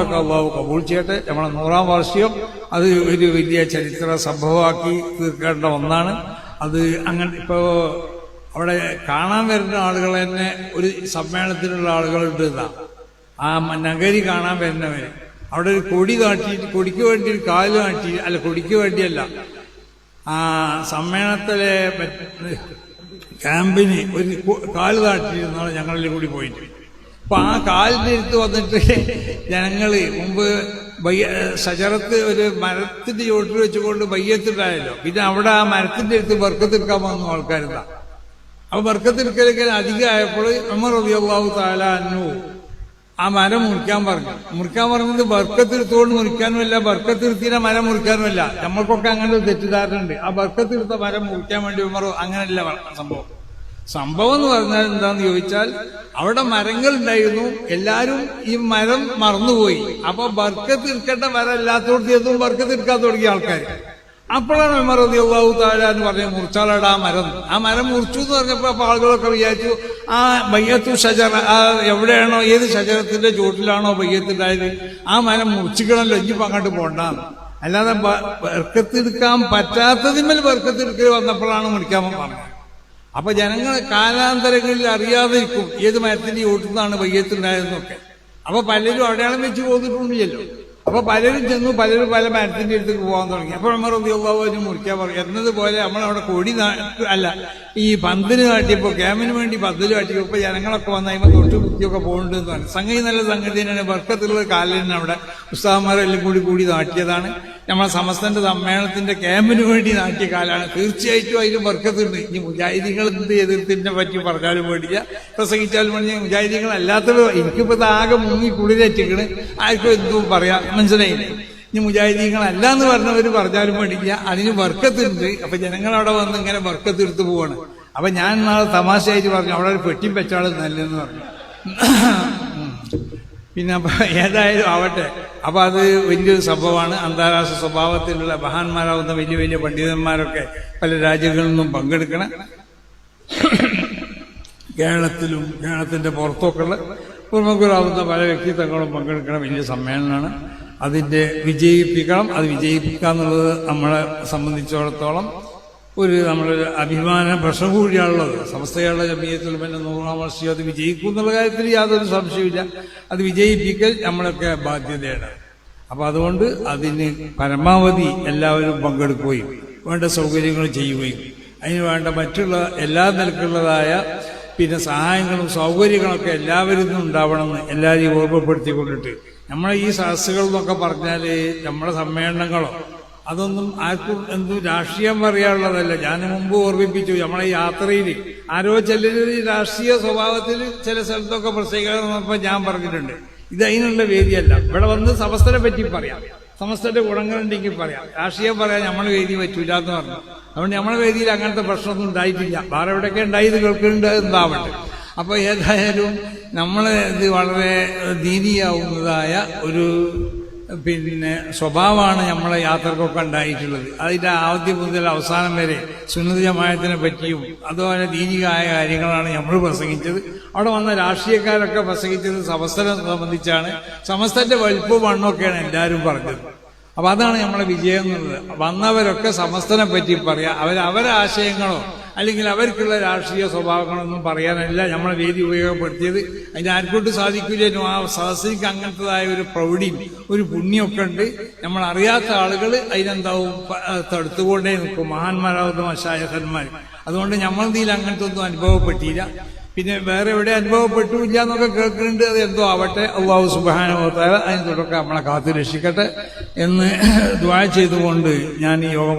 കർമ്മങ്ങളൊക്കെ അള്ളാഹു കബൂൾ ചെയ്യട്ടെ. നമ്മളെ 100-ാം വാർഷികം അത് ഒരു വലിയ ചരിത്ര സംഭവമാക്കി തീർക്കേണ്ട ഒന്നാണ്. അത് അങ്ങനെ ഇപ്പോൾ അവിടെ കാണാൻ വരുന്ന ആളുകൾ തന്നെ ഒരു സമ്മേളനത്തിലുള്ള ആളുകളുണ്ട് എന്നാ ആ നഗരി കാണാൻ വരുന്നവര് അവിടെ ഒരു കൊടി കാട്ടിയിട്ട് കൊടിക്ക് വേണ്ടി ഒരു കാല് കാട്ടി, അല്ല കൊടിക്ക് വേണ്ടിയല്ല, ആ സമ്മേളനത്തിലെ ക്യാമ്പിന് ഒരു കാല് കാട്ടിയിരുന്നാണ് ഞങ്ങളിൽ കൂടി പോയിട്ട്. അപ്പൊ ആ കാലിന്റെ അടുത്ത് വന്നിട്ട് ജനങ്ങള് മുമ്പ് ഷജറത്ത് ഒരു മരത്തിന്റെ ചോട്ടിൽ വെച്ചുകൊണ്ട് ബയ്യത്തുണ്ടായല്ലോ. പിന്നെ അവിടെ ആ മരത്തിന്റെ അടുത്ത് ബർക്കത്തെടുക്കാൻ വന്നു ആൾക്കാരുണ്ടാ. അപ്പൊ ബർക്കത്തെടുക്കലൊക്കെ അധികമായപ്പോൾ ഉമർ റളിയല്ലാഹു തആല അൻഹു ആ മരം മുറിക്കാൻ പറഞ്ഞത് ബർക്കത്തെടുത്തുകൊണ്ട് മുറിക്കാനുമല്ല, ബർക്കത്തെടുത്തിന മരം മുറിക്കാനുമല്ല. നമ്മൾക്കൊക്കെ അങ്ങനെ ഒരു തെറ്റിദ്ധാരണയുണ്ട്. ആ ബർക്കത്തെടുത്ത മരം മുറിക്കാൻ വേണ്ടി ഉമർ അങ്ങനെയല്ല സംഭവം എന്ന് പറഞ്ഞാൽ എന്താന്ന് ചോദിച്ചാൽ അവിടെ മരങ്ങൾ ഉണ്ടായിരുന്നു, എല്ലാരും ഈ മരം മറന്നുപോയി. അപ്പൊ ബർക്കത്ത് എടുക്കേണ്ട മരം എല്ലാത്തോടത്തും ബർക്കത്ത് എടുക്കാൻ തുടങ്ങിയ ആൾക്കാർ. അപ്പോഴാണ് ഉമർ റളിയല്ലാഹു തആല എന്ന് പറഞ്ഞ മുറിച്ചാലടാ ആ മരം മുറിച്ചു എന്ന് പറഞ്ഞപ്പോ അപ്പൊ ആളുകളൊക്കെ വിചാരിച്ചു ആ ബയ്യത്തു ഷജറ, ആ എവിടെയാണോ ഏത് ഷജറത്തിന്റെ ചുവട്ടിലാണോ ബയ്യത്തുണ്ടായത് ആ മരം മുറിച്ചിക്കണല്ലോ, ഇനിയിപ്പോ അങ്ങോട്ട് പോണ്ടാന്ന്. അല്ലാതെ ബർക്കത്തെടുക്കാൻ പറ്റാത്തതിന്മേൽ ബർക്കത്തെടുക്കൽ വന്നപ്പോഴാണ് മുറിക്കാൻ പറഞ്ഞത്. അപ്പൊ ജനങ്ങൾ കാലാന്തരങ്ങളിൽ അറിയാതിരിക്കും ഏത് മരത്തിന്റെ ചുവട്ടിൽ ബയ്യത്തുണ്ടായതെന്നൊക്കെ. അപ്പൊ പലരും അടയാളം വെച്ച് പോന്നിട്ടുണ്ടല്ലോ. അപ്പൊ പലരും ചെന്നു, പലരും പല മരത്തിന്റെ അടുത്തേക്ക് പോകാൻ തുടങ്ങി. അപ്പോൾ ഉമർ റളിയല്ലാഹു അൻഹു മുറിക്കാൻ പറഞ്ഞു. എന്നതുപോലെ നമ്മളവിടെ കൊടി അല്ല ഈ പന്തല് കാട്ടിയപ്പോ ക്യാമ്പിന് വേണ്ടി പന്തല് കാട്ടിയപ്പോ ഇപ്പൊ ജനങ്ങളൊക്കെ വന്നതിപ്പോ തൊട്ട് കുത്തിയൊക്കെ പോകുന്നുണ്ടെന്ന് പറഞ്ഞു. സംഗതി നല്ല സംഗതി തന്നെയാണ്. ബർക്കത്തുള്ള കാലിന് അവിടെ ഉസ്താദന്മാരെല്ലാം കൂടി നാട്ടിയതാണ്. നമ്മളെ സമസ്തന്റെ സമ്മേളനത്തിന്റെ ക്യാമ്പിന് വേണ്ടി നാട്ടിയ കാലാണ്. തീർച്ചയായിട്ടും അതിന് ബർക്കത്തുണ്ട്. ഇനി മുജാഹിദീങ്ങൾ എന്ത് എതിർത്തിനെ പറ്റി പറഞ്ഞാലും വേണ്ടില്ല, പ്രസംഗിച്ചാലും വേണ്ടി മുജാഹിദീങ്ങൾ അല്ലാത്തവർ എനിക്കിപ്പോ ആകെ മുങ്ങി കുളിരറ്റിക്കണ്, ആർക്കും എന്തും പറയാം, മനസ്സിലായില്ലേ? ഇനി മുജാഹിദീങ്ങൾ അല്ല എന്ന് പറഞ്ഞവര് പറഞ്ഞാലും വേണ്ടില്ല, അതിന് ബർക്കത്തുണ്ട്. അപ്പൊ ജനങ്ങളവിടെ വന്ന് ഇങ്ങനെ ബർക്കത്ത് എടുത്തു പോവാണ്. അപ്പൊ ഞാൻ നാളെ തമാശയായിട്ട് പറഞ്ഞു അവിടെ ഒരു പെട്ടിയും വെച്ചാള് നല്ലെന്ന് പറഞ്ഞു. പിന്നെ ഏതായാലും ആവട്ടെ. അപ്പൊ അത് വലിയൊരു സംഭവമാണ്. അന്താരാഷ്ട്ര സ്വഭാവത്തിലുള്ള മഹാന്മാരാവുന്ന വലിയ വലിയ പണ്ഡിതന്മാരൊക്കെ പല രാജ്യങ്ങളിൽ നിന്നും പങ്കെടുക്കണം. കേരളത്തിലും കേരളത്തിന്റെ പുറത്തൊക്കെയുള്ള പ്രമുഖരാവുന്ന പല വ്യക്തിത്വങ്ങളും പങ്കെടുക്കണം. വലിയ സമ്മേളനമാണ്. അതിന്റെ വിജയിപ്പിക്കണം. അത് വിജയിപ്പിക്കുക എന്നുള്ളത് നമ്മളെ സംബന്ധിച്ചിടത്തോളം നമ്മളൊരു അഭിമാന പ്രശ്നം കൂടിയാണുള്ളത്. സമസ്തയുടെ ജമിയത്തുൽ ഉലമയുടെ 100-ാം വാർഷികം അത് വിജയിക്കും എന്നുള്ള കാര്യത്തിൽ യാതൊരു സംശയമില്ല. അത് വിജയിപ്പിക്കൽ നമ്മളൊക്കെ ബാധ്യതയാണ്. അപ്പൊ അതുകൊണ്ട് അതിന് പരമാവധി എല്ലാവരും പങ്കെടുക്കുകയും വേണ്ട സൗകര്യങ്ങൾ ചെയ്യുകയും അതിന് വേണ്ട മറ്റുള്ള എല്ലാ നിലക്കുള്ളതായ പിന്നെ സഹായങ്ങളും സൗകര്യങ്ങളൊക്കെ എല്ലാവരിൽ നിന്നും ഉണ്ടാവണമെന്ന് എല്ലാവരെയും ഓർമ്മപ്പെടുത്തിക്കൊണ്ടിട്ട് നമ്മളെ ഈ സദസ്സുകൾ എന്നൊക്കെ പറഞ്ഞാൽ നമ്മുടെ സമ്മേളനങ്ങളോ അതൊന്നും ആർക്കും എന്തും രാഷ്ട്രീയം പറയാനുള്ളതല്ല. ഞാൻ മുമ്പ് ഓർമ്മിപ്പിച്ചു, നമ്മളെ യാത്രയിൽ ആരോ ചിലർ രാഷ്ട്രീയ സ്വഭാവത്തിൽ ചില സ്ഥലത്തൊക്കെ പ്രത്യേകത ഞാൻ പറഞ്ഞിട്ടുണ്ട്. ഇത് അതിനുള്ള വേദിയല്ല. ഇവിടെ വന്ന് സമസ്തനെ പറ്റി പറയാം, സമസ്തന്റെ ഗുണങ്ങളുണ്ടെങ്കിൽ പറയാം, രാഷ്ട്രീയം പറയാൻ നമ്മളെ വേദി പറ്റൂല എന്ന് പറഞ്ഞു. അതുകൊണ്ട് നമ്മളെ വേദിയിൽ അങ്ങനത്തെ പ്രശ്നമൊന്നും ഉണ്ടായിട്ടില്ല. വേറെ എവിടെയൊക്കെ ഉണ്ടായത് കേൾക്കുന്നുണ്ട്, എന്താവട്ടെ. അപ്പൊ ഏതായാലും നമ്മളെ ഇത് വളരെ ദീനിയാവുന്നതായ ഒരു പിന്നെ സ്വഭാവമാണ് നമ്മളെ യാത്രക്കൊക്കെ ഉണ്ടായിട്ടുള്ളത്. അതിന്റെ ആദ്യം മുതൽ അവസാനം വരെ സുന്നത്ത് ജമാഅത്തിനെ പറ്റിയും അതുപോലെ ദീനികമായ കാര്യങ്ങളാണ് നമ്മൾ പ്രസംഗിച്ചത്. അവിടെ വന്ന രാഷ്ട്രീയക്കാരൊക്കെ പ്രസംഗിച്ചത് സമസ്തനെ സംബന്ധിച്ചാണ്. സമസ്തന്റെ വലുപ്പവും മണ്ണൊക്കെയാണ് എല്ലാവരും പറഞ്ഞത്. അപ്പൊ അതാണ് നമ്മളെ വിജയം എന്നുള്ളത്. വന്നവരൊക്കെ സമസ്തനെ പറ്റി പറയാം. അവരെ ആശയങ്ങളോ അല്ലെങ്കിൽ അവർക്കുള്ള രാഷ്ട്രീയ സ്വഭാവങ്ങളൊന്നും പറയാനല്ല നമ്മളെ വേദി ഉപയോഗപ്പെടുത്തിയത്. അതിന് ആർക്കൊണ്ട് സാധിക്കില്ലേനും ആ സദസ്സിക്ക് അങ്ങനത്തതായ ഒരു പ്രൗഢിയും ഒരു പുണ്യമൊക്കെ ഉണ്ട്. നമ്മൾ അറിയാത്ത ആളുകൾ അതിനെന്താവും തടുത്തുകൊണ്ടേ നിൽക്കും, മഹാന്മാരാവുന്ന മശായിഖന്മാർ. അതുകൊണ്ട് നമ്മളതിൽ അങ്ങനത്തെ ഒന്നും അനുഭവപ്പെട്ടില്ല. പിന്നെ വേറെ എവിടെ അനുഭവപ്പെട്ടില്ല എന്നൊക്കെ കേൾക്കുന്നുണ്ട്. അത് എന്തോ ആവട്ടെ. അല്ലാഹു സുബ്ഹാനഹു വ തആല അതിന് തുടക്കം നമ്മളെ കാത്തു രക്ഷിക്കട്ടെ എന്ന് ദുആ ചെയ്തുകൊണ്ട് ഞാൻ ഈ യോഗം